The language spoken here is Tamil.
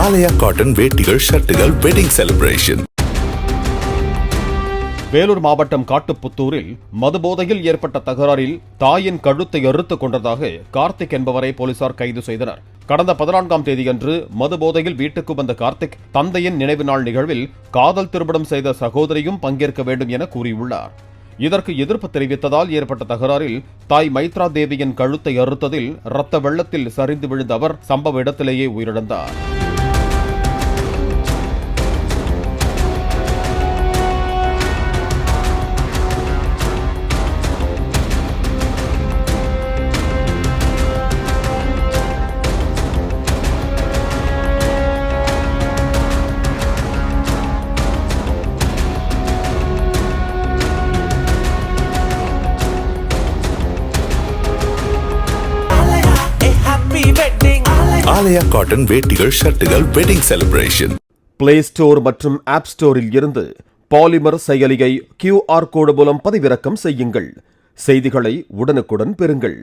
ஆலயா காட்டன் வேட்டிகள் ஷர்ட்டுகள் வெட்டிங் செலிப்ரேஷன். வேலூர் மாவட்டம் காட்டுப்புத்தூரில் மதுபோதையில் ஏற்பட்ட தகராறில் தாயின் கழுத்தை அறுத்துக் கொண்டதாக கார்த்திக் என்பவரை போலீசார் கைது செய்தனர். கடந்த 14ஆம் தேதியன்று மதுபோதையில் வீட்டுக்கு வந்த கார்த்திக் தந்தையின் நினைவு நாள் நிகழ்வில் காதல் திருமணம் செய்த சகோதரியும் பங்கேற்க வேண்டும் என கூறியுள்ளார். இதற்கு எதிர்ப்பு தெரிவித்ததால் ஏற்பட்ட தகராறில் தாய் மைத்ரா தேவியின் கழுத்தை அறுத்ததில் இரத்த வெள்ளத்தில் சரிந்து விழுந்த அவர் சம்பவ இடத்திலேயே உயிரிழந்தார். ஆலயா காட்டன் வேட்டிகள் ஷர்ட்டுகள் வெட்டிங் செலிப்ரேஷன். பிளே ஸ்டோர் மற்றும் ஆப் ஸ்டோரில் இருந்து பாலிமர் செயலியை QR கோடு மூலம் பதிவிறக்கம் செய்யுங்கள். செய்திகளை உடனுக்குடன் பெறுங்கள்.